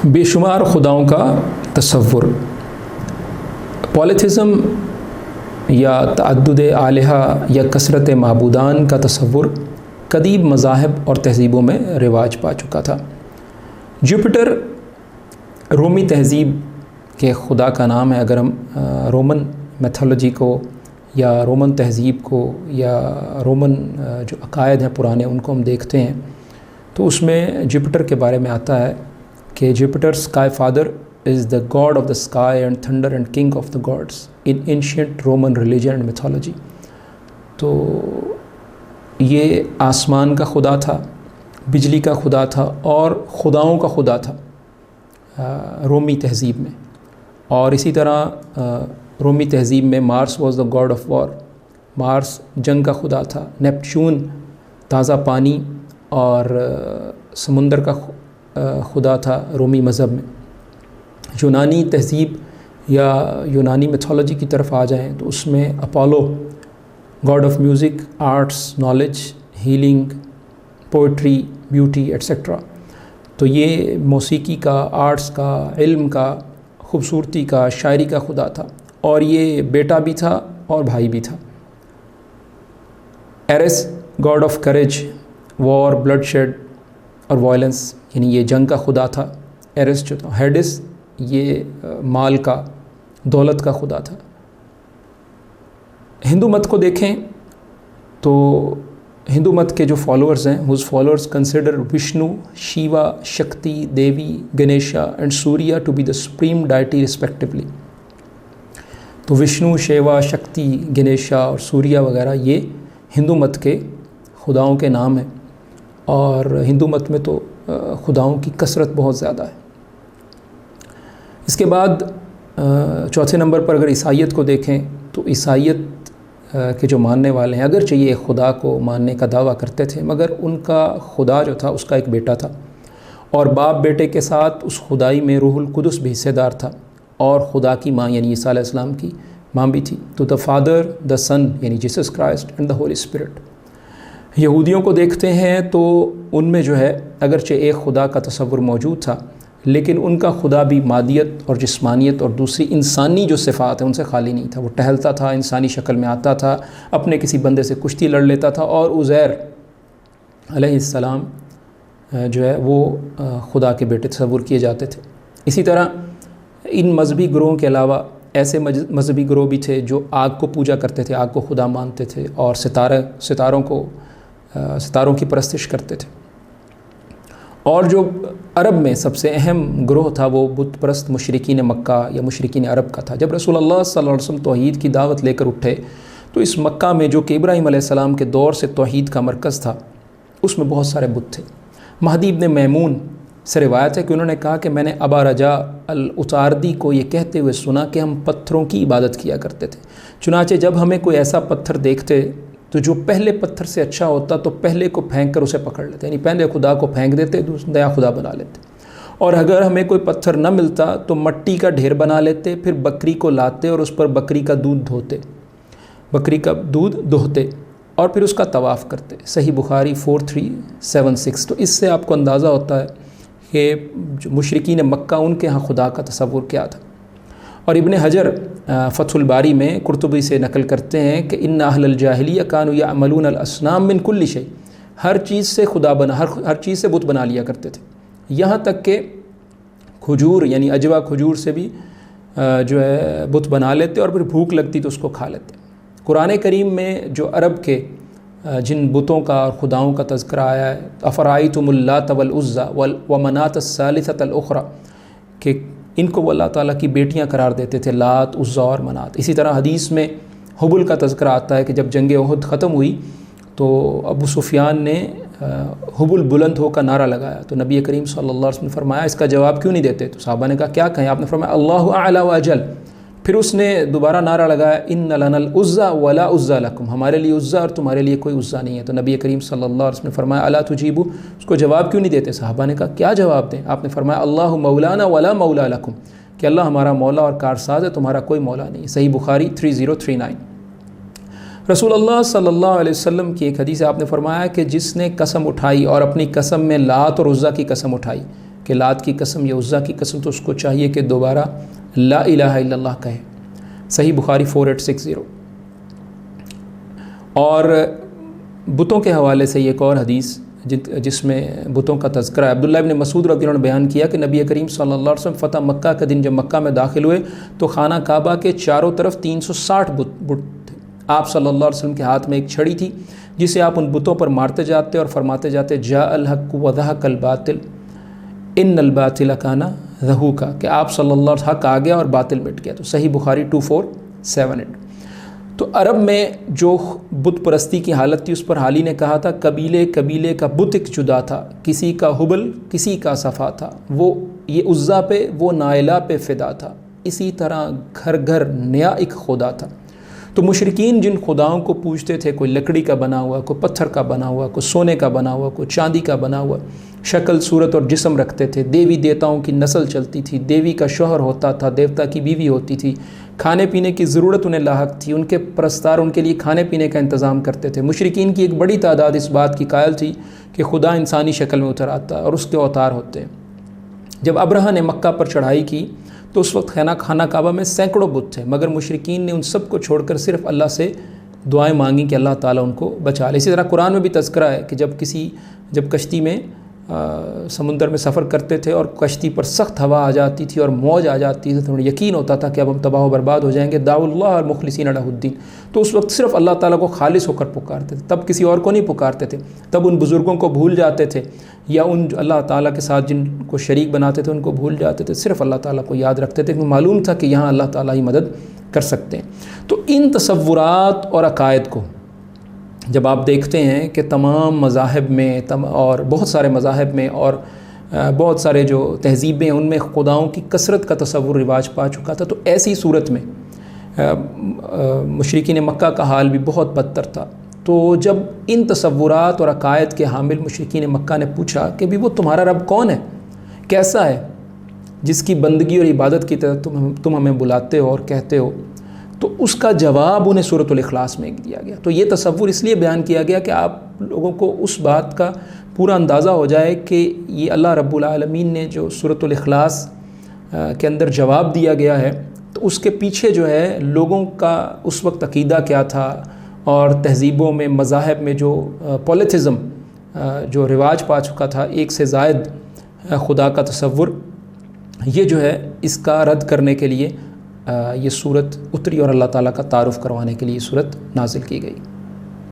بے شمار خداؤں کا تصور. پالیتھزم یا تعدد الہہ یا کثرت معبودان کا تصور قدیم مذاہب اور تہذیبوں میں رواج پا چکا تھا. جوپیٹر رومی تہذیب کے خدا کا نام ہے. اگر ہم رومن میتھولوجی کو یا رومن تہذیب کو یا رومن جو عقائد ہیں پرانے ان کو ہم دیکھتے ہیں تو اس میں جوپیٹر کے بارے میں آتا ہے کہ Jupiter sky father is the god of the sky and thunder and king of the gods in ancient Roman religion and mythology. تو یہ آسمان کا خدا تھا، بجلی کا خدا تھا اور خداؤں کا خدا تھا رومی تہذیب میں. اور اسی طرح رومی تہذیب میں Mars was the god of war, Mars جنگ کا خدا تھا. نیپچون تازہ پانی اور سمندر کا خدا تھا رومی مذہب میں. یونانی تہذیب یا یونانی میتھولوجی کی طرف آ جائیں تو اس میں Apollo God of music, arts, knowledge, healing, poetry, beauty etcetera. تو یہ موسیقی کا، آرٹس کا، علم کا، خوبصورتی کا، شاعری کا خدا تھا اور یہ بیٹا بھی تھا اور بھائی بھی تھا. Ares god of courage, war, blood اور وائلنس، یعنی یہ جنگ کا خدا تھا. ایرس جو تھا. ہیڈس یہ مال کا، دولت کا خدا تھا. ہندو مت کو دیکھیں تو ہندو مت کے جو فالوورز ہیں whose followers consider Vishnu, Shiva, Shakti, Devi, Ganesha and Surya to be the supreme deity respectively. تو وشنو، شیوا، شکتی، گنیشا اور سوریا وغیرہ یہ ہندو مت کے خداؤں کے نام ہیں. اور ہندو مت میں تو خداؤں کی کثرت بہت زیادہ ہے. اس کے بعد چوتھے نمبر پر اگر عیسائیت کو دیکھیں تو عیسائیت کے جو ماننے والے ہیں اگرچہ یہ خدا کو ماننے کا دعویٰ کرتے تھے مگر ان کا خدا جو تھا اس کا ایک بیٹا تھا اور باپ بیٹے کے ساتھ اس خدائی میں روح القدس بھی حصے دار تھا اور خدا کی ماں یعنی عیسیٰ علیہ السلام کی ماں بھی تھی. تو دا فادر، دا سن یعنی Jesus Christ and the whole spirit. یہودیوں کو دیکھتے ہیں تو ان میں جو ہے اگرچہ ایک خدا کا تصور موجود تھا لیکن ان کا خدا بھی مادیت اور جسمانیت اور دوسری انسانی جو صفات ہیں ان سے خالی نہیں تھا. وہ ٹہلتا تھا، انسانی شکل میں آتا تھا، اپنے کسی بندے سے کشتی لڑ لیتا تھا اور عزیر علیہ السلام جو ہے وہ خدا کے بیٹے تصور کیے جاتے تھے. اسی طرح ان مذہبی گروہوں کے علاوہ ایسے مذہبی گروہ بھی تھے جو آگ کو پوجا کرتے تھے، آگ کو خدا مانتے تھے اور ستاروں کی پرستش کرتے تھے. اور جو عرب میں سب سے اہم گروہ تھا وہ بت پرست مشرکین مکہ یا مشرکین عرب کا تھا. جب رسول اللہ صلی اللہ علیہ وسلم توحید کی دعوت لے کر اٹھے تو اس مکہ میں جو کہ ابراہیم علیہ السلام کے دور سے توحید کا مرکز تھا اس میں بہت سارے بت تھے. مہدی ابن میمون سے روایت ہے کہ انہوں نے کہا کہ میں نے ابا رجا الاتاردی کو یہ کہتے ہوئے سنا کہ ہم پتھروں کی عبادت کیا کرتے تھے. چنانچہ جب ہمیں کوئی ایسا پتھر دیکھتے تو جو پہلے پتھر سے اچھا ہوتا تو پہلے کو پھینک کر اسے پکڑ لیتے، یعنی پہلے خدا کو پھینک دیتے نیا خدا بنا لیتے. اور اگر ہمیں کوئی پتھر نہ ملتا تو مٹی کا ڈھیر بنا لیتے، پھر بکری کو لاتے اور اس پر بکری کا دودھ دہتے اور پھر اس کا طواف کرتے. صحیح بخاری 4376. تو اس سے آپ کو اندازہ ہوتا ہے کہ مشرکین مکہ ان کے ہاں خدا کا تصور کیا تھا. اور ابن حجر فتح الباری میں قرطبی سے نقل کرتے ہیں کہ ان اہل الجاہلیہ کانوا یعملون الاصنام من کل شیء، ہر چیز سے خدا بنا، ہر چیز سے بت بنا لیا کرتے تھے، یہاں تک کہ کھجور یعنی اجوا کھجور سے بھی جو ہے بت بنا لیتے اور پھر بھوک لگتی تو اس کو کھا لیتے. قرآن کریم میں جو عرب کے جن بتوں کا اور خداؤں کا تذکرہ آیا ہے، افرأیتم اللات والعزی ومناۃ الثالثۃ الاخری، کہ ان کو وہ اللہ تعالیٰ کی بیٹیاں قرار دیتے تھے، لات، عزیٰ اور منات. اسی طرح حدیث میں حبل کا تذکرہ آتا ہے کہ جب جنگ احد ختم ہوئی تو ابو سفیان نے حبل بلند ہو کا نعرہ لگایا تو نبی کریم صلی اللہ علیہ وسلم نے فرمایا اس کا جواب کیوں نہیں دیتے؟ تو صحابہ نے کہا کیا کہیں؟ آپ نے فرمایا اللہ اعلی و اجل. پھر اس نے دوبارہ نعرہ لگایا ان لنا العزیٰ ولا عزیٰ لکم، ہمارے لیے عزیٰ اور تمہارے لیے کوئی عزیٰ نہیں ہے. تو نبی کریم صلی اللہ علیہ وسلم نے فرمایا الا تجیبو، اس کو جواب کیوں نہیں دیتے؟ صحابہ نے کہا کیا جواب دیں؟ آپ نے فرمایا اللہ مولانا ولا مولا لکم، کہ اللہ ہمارا مولا اور کارساز ہے، تمہارا کوئی مولا نہیں. صحیح بخاری 3039. رسول اللہ صلی اللہ علیہ وسلم کی ایک حدیث آپ نے فرمایا کہ جس نے قسم اٹھائی اور اپنی قسم میں لات اور عزا کی قسم اٹھائی کہ لات کی قسم یا عزا کی قسم، تو اس کو چاہیے کہ دوبارہ لا الہ الا اللہ کہے۔ صحیح بخاری 4860۔ اور بتوں کے حوالے سے ایک اور حدیث جس میں بتوں کا تذکرہ ہے، عبداللہ ابن مسعود رضی اللہ عنہ نے بیان کیا کہ نبی کریم صلی اللہ علیہ وسلم فتح مکہ کے دن جب مکہ میں داخل ہوئے تو خانہ کعبہ کے چاروں طرف 360 بت تھے۔ آپ صلی اللہ علیہ وسلم کے ہاتھ میں ایک چھڑی تھی جسے آپ ان بتوں پر مارتے جاتے اور فرماتے جاتے جاء الحق وذهق الباطل ان الباطل کان زہوقا، کہ آپ صلی اللہ علیہ وسلم حق آ گیا اور باطل مٹ گیا۔ تو صحیح بخاری 2478۔ تو عرب میں جو بت پرستی کی حالت تھی اس پر حالی نے کہا تھا قبیلے قبیلے کا بت ایک جدا تھا، کسی کا حبل کسی کا صفا تھا، وہ یہ عزا پہ وہ نائلہ پہ فدا تھا، اسی طرح گھر گھر نیا ایک خدا تھا۔ تو مشرکین جن خداؤں کو پوجتے تھے، کوئی لکڑی کا بنا ہوا، کوئی پتھر کا بنا ہوا، کوئی سونے کا بنا ہوا، کوئی چاندی کا بنا ہوا، شکل صورت اور جسم رکھتے تھے، دیوی دیوتاؤں کی نسل چلتی تھی، دیوی کا شوہر ہوتا تھا، دیوتا کی بیوی ہوتی تھی، کھانے پینے کی ضرورت انہیں لاحق تھی، ان کے پرستار ان کے لیے کھانے پینے کا انتظام کرتے تھے۔ مشرکین کی ایک بڑی تعداد اس بات کی قائل تھی کہ خدا انسانی شکل میں اتر آتا اور اس کے اوتار ہوتے ہیں۔ جب ابرہہ نے مکہ پر چڑھائی کی تو اس وقت خانہ کعبہ میں سینکڑوں بت تھے، مگر مشرکین نے ان سب کو چھوڑ کر صرف اللہ سے دعائیں مانگیں کہ اللہ تعالیٰ ان کو بچا لے۔ اسی طرح قرآن میں بھی تذکرہ ہے کہ جب کشتی میں سمندر میں سفر کرتے تھے اور کشتی پر سخت ہوا آ جاتی تھی اور موج آ جاتی تھی تو انہیں یقین ہوتا تھا کہ اب ہم تباہ و برباد ہو جائیں گے، دعوا اللہ المخلصین لہ الدین، تو اس وقت صرف اللہ تعالیٰ کو خالص ہو کر پکارتے تھے، تب کسی اور کو نہیں پکارتے تھے، تب ان بزرگوں کو بھول جاتے تھے یا ان اللہ تعالیٰ کے ساتھ جن کو شریک بناتے تھے ان کو بھول جاتے تھے، صرف اللہ تعالیٰ کو یاد رکھتے تھے کیونکہ معلوم تھا کہ یہاں اللہ تعالیٰ ہی مدد کر سکتے ہیں۔ تو ان تصورات اور عقائد کو جب آپ دیکھتے ہیں کہ تمام مذاہب میں اور بہت سارے مذاہب میں اور بہت سارے جو تہذیبیں ان میں خداؤں کی کثرت کا تصور رواج پا چکا تھا، تو ایسی صورت میں مشرکین مکہ کا حال بھی بہت بدتر تھا۔ تو جب ان تصورات اور عقائد کے حامل مشرکین مکہ نے پوچھا کہ بھی وہ تمہارا رب کون ہے، کیسا ہے، جس کی بندگی اور عبادت کی طرف تم ہمیں بلاتے ہو اور کہتے ہو، تو اس کا جواب انہیں سورۃ الاخلاص میں دیا گیا۔ تو یہ تصور اس لیے بیان کیا گیا کہ آپ لوگوں کو اس بات کا پورا اندازہ ہو جائے کہ یہ اللہ رب العالمین نے جو سورۃ الاخلاص کے اندر جواب دیا گیا ہے تو اس کے پیچھے جو ہے لوگوں کا اس وقت عقیدہ کیا تھا، اور تہذیبوں میں مذاہب میں جو پولیتھزم جو رواج پا چکا تھا، ایک سے زائد خدا کا تصور، یہ جو ہے اس کا رد کرنے کے لیے یہ صورت اتری اور اللہ تعالیٰ کا تعارف کروانے کے لیے یہ صورت نازل کی گئی۔